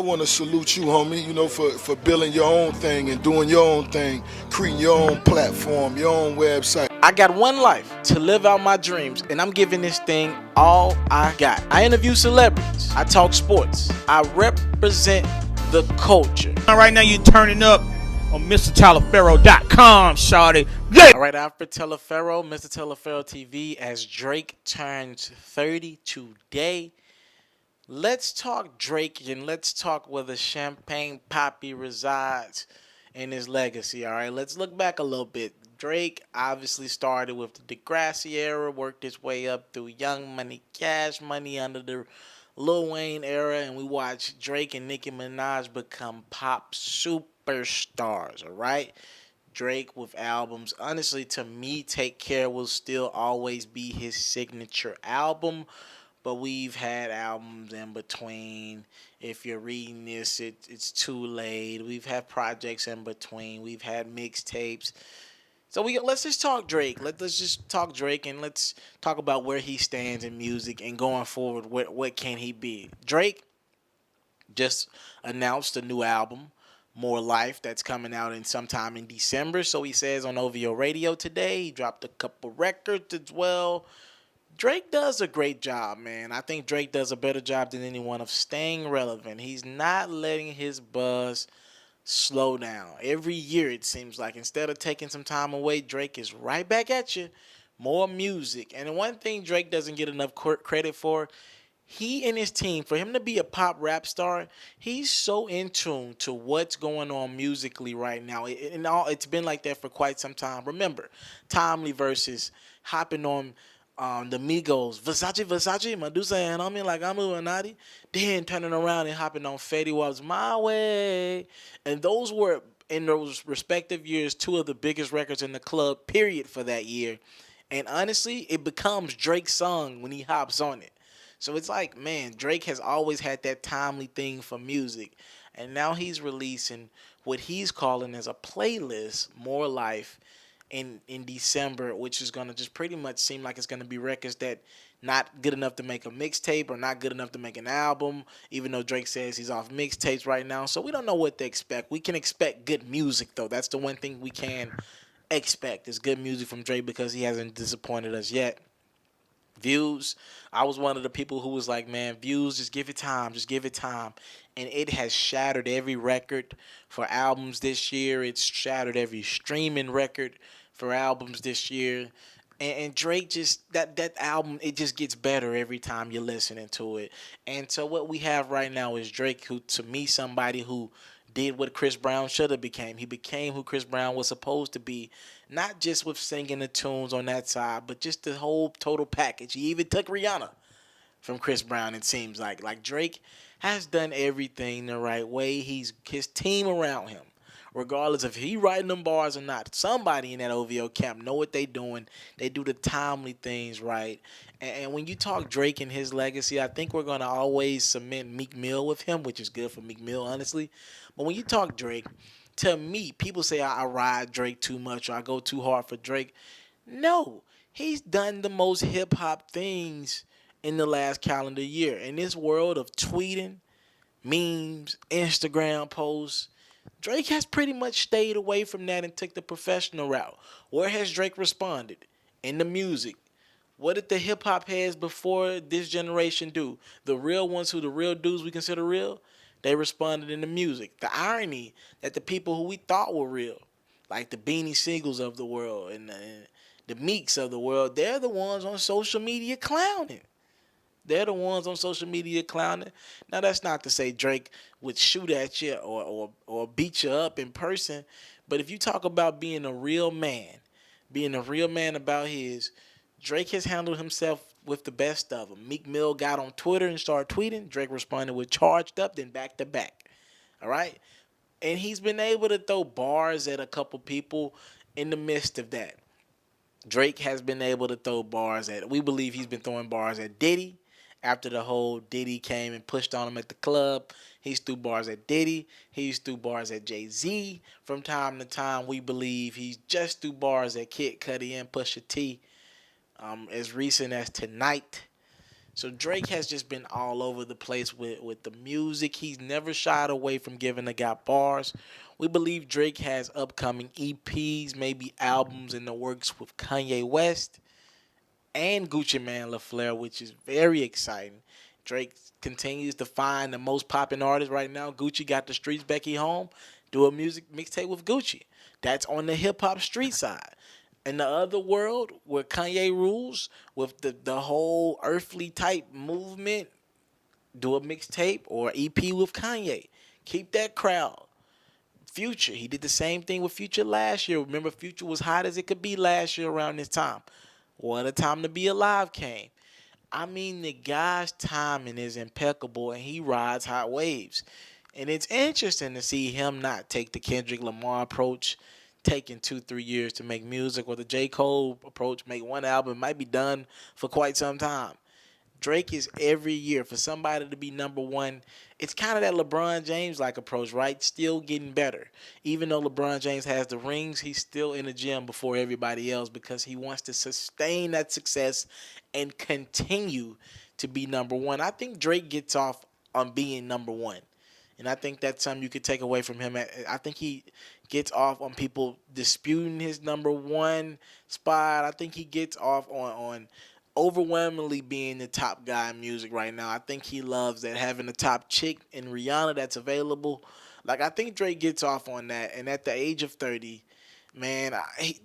I want to salute you, homie, for building your own thing and doing your own thing, creating your own platform, your own website. I got one life to live out my dreams, and I'm giving this thing all I got. I interview celebrities. I talk sports. I represent the culture. Right now, you're turning up on MrTaliaferro.com, shawty. Yeah. All right, after Teleferro, Mr. Teleferro TV, as Drake turns 30 today. Let's talk Drake and let's talk where the Champagne Poppy resides in his legacy. All right, let's look back a little bit. Drake obviously started with the Degrassi era, worked his way up through Young Money, Cash Money under the Lil Wayne era, and we watched Drake and Nicki Minaj become pop superstars. All right, Drake with albums. Honestly, to me, Take Care will still always be his signature album. But we've had albums in between. If you're reading this, it's too late. We've had projects in between. We've had mixtapes. So let's just talk Drake. Let's just talk Drake and let's talk about where he stands in music and going forward. What can he be? Drake just announced a new album, More Life, that's coming out in sometime in December. So he says on OVO Radio today. He dropped a couple records as well. Drake does a great job, man. I think Drake does a better job than anyone of staying relevant. He's not letting his buzz slow down. Every year, it seems like, instead of taking some time away, Drake is right back at you. More music. And the one thing Drake doesn't get enough credit for, he and his team, for him to be a pop rap star, he's so in tune to what's going on musically right now. It's been like that for quite some time. Remember, Timely versus hopping on the Migos, Versace, Medusa, and I mean like I'm Illuminati, then turning around and hopping on Fetty Wap's My Way. And those were, in those respective years, two of the biggest records in the club, period, for that year. And honestly, it becomes Drake's song when he hops on it. So it's like, man, Drake has always had that timely thing for music. And now he's releasing what he's calling as a playlist, More Life, in December, which is going to just pretty much seem like it's going to be records that not good enough to make a mixtape or not good enough to make an album, even though Drake says he's off mixtapes right now. So we don't know what to expect. We can expect good music, though. That's the one thing we can expect is good music from Drake because he hasn't disappointed us yet. Views, I was one of the people who was like, man, Views, just give it time, just give it time. And it has shattered every record for albums this year. It's shattered every streaming record for albums this year. And Drake just, that album, it just gets better every time you're listening to it. And so what we have right now is Drake, who, to me, somebody who did what Chris Brown should have became. He became who Chris Brown was supposed to be, not just with singing the tunes on that side, but just the whole total package. He even took Rihanna from Chris Brown, it seems like. Like, Drake has done everything the right way. He's his team around him, regardless if he writing them bars or not. Somebody in that OVO camp know what they doing. They do the timely things right. And when you talk Drake and his legacy, I think we're going to always cement Meek Mill with him, which is good for Meek Mill, honestly. But when you talk Drake, to me, people say I ride Drake too much or I go too hard for Drake. No, he's done the most hip-hop things in the last calendar year. In this world of tweeting, memes, Instagram posts, Drake has pretty much stayed away from that and took the professional route. Where has Drake responded? In the music. What did the hip hop heads before this generation do? The real ones who the real dudes we consider real, they responded in the music. The irony that the people who we thought were real, like the Beanie Siegels of the world and the Meeks of the world, they're the ones on social media clowning. They're the ones on social media clowning. Now, that's not to say Drake would shoot at you or beat you up in person. But if you talk about being a real man about his, Drake has handled himself with the best of them. Meek Mill got on Twitter and started tweeting. Drake responded with charged up, then back to back. All right? And he's been able to throw bars at a couple people in the midst of that. Drake has been able to throw bars at, we believe he's been throwing bars at Diddy. After the whole Diddy came and pushed on him at the club, he's threw bars at Diddy. He's threw bars at Jay-Z. From time to time, we believe he's just threw bars at Kid Cudi and Pusha T. As recent as tonight, So Drake has just been all over the place with the music. He's never shied away from giving the guy bars. We believe Drake has upcoming EPs, maybe albums in the works with Kanye West and Gucci Man LaFleur, which is very exciting. Drake continues to find the most popping artists right now. Gucci got the streets, Becky home. Do a music mixtape with Gucci. That's on the hip hop street side. In the other world, where Kanye rules, with the whole earthly type movement, do a mixtape or EP with Kanye. Keep that crowd. Future, he did the same thing with Future last year. Remember, Future was hot as it could be last year around this time. What a time to be alive came. I mean, the guy's timing is impeccable and he rides hot waves. And it's interesting to see him not take the Kendrick Lamar approach, taking 2, 3 years to make music, or the J. Cole approach, make one album, might be done for quite some time. Drake is every year for somebody to be number one. It's kind of that LeBron James like approach, right? Still getting better. Even though LeBron James has the rings, he's still in the gym before everybody else because he wants to sustain that success and continue to be number one. I think Drake gets off on being number one. And I think that's something you could take away from him. I think he gets off on people disputing his number one spot. I think he gets off on overwhelmingly being the top guy in music right now. I think he loves that, having the top chick in Rihanna that's available. Like, I think Drake gets off on that. And at the age of 30, man,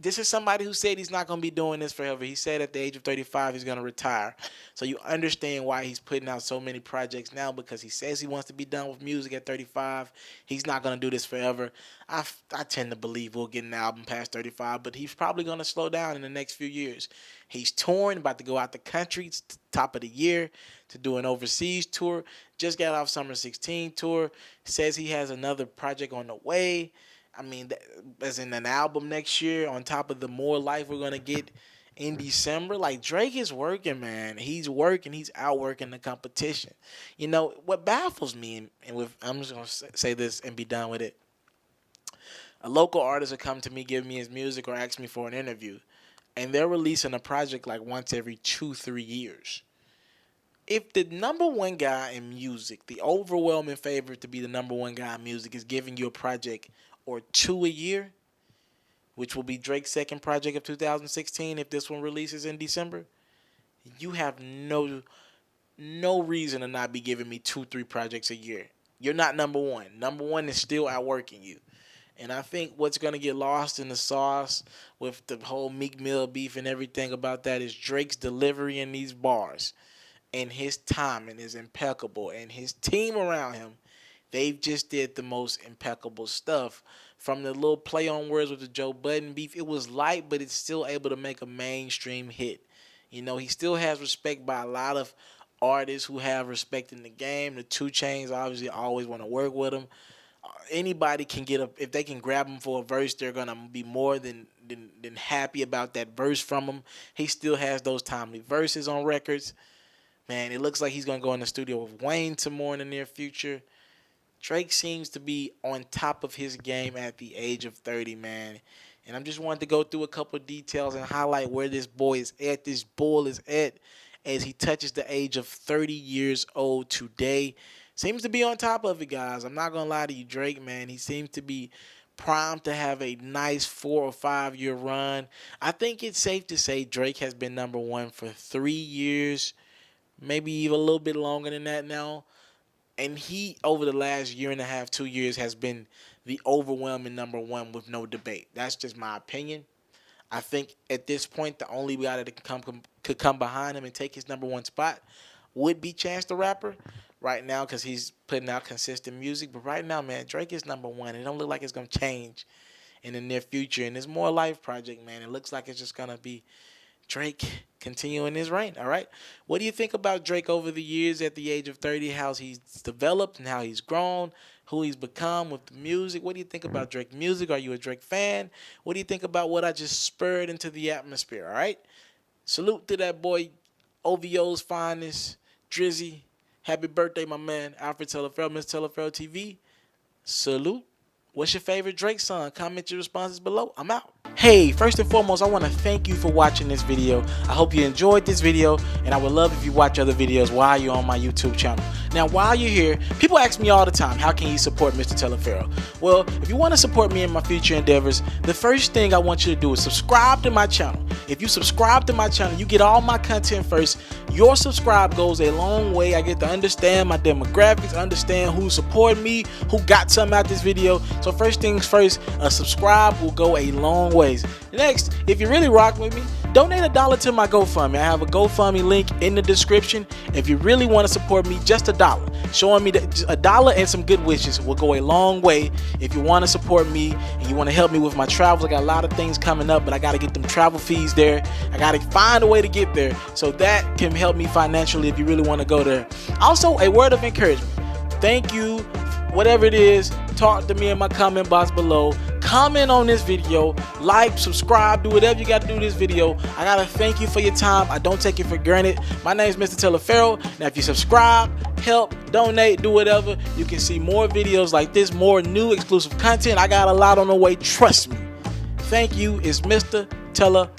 this is somebody who said he's not going to be doing this forever. He said at the age of 35 he's going to retire. So you understand why he's putting out so many projects now, because he says he wants to be done with music at 35. He's not going to do this forever. I tend to believe we'll get an album past 35, but he's probably going to slow down in the next few years. He's touring, about to go out the country, top of the year, to do an overseas tour. Just got off Summer 16 tour. Says he has another project on the way. I mean, as in an album next year on top of the More Life we're going to get in December. Like, Drake is working, man. He's working. He's outworking the competition. You know, what baffles me, and I'm just going to say this and be done with it. A local artist will come to me, give me his music, or ask me for an interview, and they're releasing a project like once every 2, 3 years. If the number one guy in music, the overwhelming favorite to be the number one guy in music, is giving you a project or two a year, which will be Drake's second project of 2016 if this one releases in December, you have no reason to not be giving me 2, 3 projects a year. You're not number one. Number one is still outworking you. And I think what's going to get lost in the sauce with the whole Meek Mill beef and everything about that is Drake's delivery in these bars. And his timing is impeccable. And his team around him, they've just did the most impeccable stuff. From the little play on words with the Joe Budden beef, it was light, but it's still able to make a mainstream hit. You know, he still has respect by a lot of artists who have respect in the game. The 2 Chainz obviously always want to work with him. Anybody can if they can grab him for a verse, they're gonna be more than happy about that verse from him. He still has those timely verses on records. Man, it looks like he's gonna go in the studio with Wayne some more in the near future. Drake seems to be on top of his game at the age of 30, man. And I'm just wanting to go through a couple of details and highlight where this boy is at, this bull is at, as he touches the age of 30 years old today. Seems to be on top of it, guys. I'm not going to lie to you, Drake, man. He seems to be primed to have a nice 4 or 5 year run. I think it's safe to say Drake has been number one for 3 years, maybe even a little bit longer than that now. And he, over the last year and a half, 2 years, has been the overwhelming number one with no debate. That's just my opinion. I think at this point, the only guy that could come behind him and take his number one spot would be Chance the Rapper right now, because he's putting out consistent music. But right now, man, Drake is number one. It don't look like it's going to change in the near future. And it's more Life project, man. It looks like it's just going to be Drake continuing his reign, all right? What do you think about Drake over the years at the age of 30, how he's developed and how he's grown, who he's become with the music? What do you think about Drake music? Are you a Drake fan? What do you think about what I just spurred into the atmosphere, all right? Salute to that boy, OVO's finest, Drizzy. Happy birthday, my man, Alfred Telefarrell, Miss Telefarrell TV. Salute. What's your favorite Drake song? Comment your responses below. I'm out. Hey, first and foremost, I want to thank you for watching this video. I hope you enjoyed this video, and I would love if you watch other videos while you're on my YouTube channel. Now, while you're here, people ask me all the time, how can you support Mr. Telefero? Well, if you want to support me in my future endeavors, the first thing I want you to do is subscribe to my channel. If you subscribe to my channel, you get all my content first. Your subscribe goes a long way. I get to understand my demographics, understand who support me, who got something out this video. So first things first, a subscribe will go a long ways. Next, if you really rock with me, donate $1 to my GoFundMe. I have a GoFundMe link in the description. If you really want to support me, just $1. Showing me $1 and some good wishes will go a long way. If you want to support me and you want to help me with my travels, I got a lot of things coming up, but I got to get them travel fees there. I got to find a way to get there. So that can help me financially if you really want to go there. Also, a word of encouragement. Thank you. Whatever it is, talk to me in my comment box below. Comment on this video, like, subscribe, do whatever you got to do this video. I got to thank you for your time. I don't take it for granted. My name is Mr. Telefero. Now, if you subscribe, help, donate, do whatever, you can see more videos like this, more new exclusive content. I got a lot on the way. Trust me. Thank you. It's Mr. Telefero.com.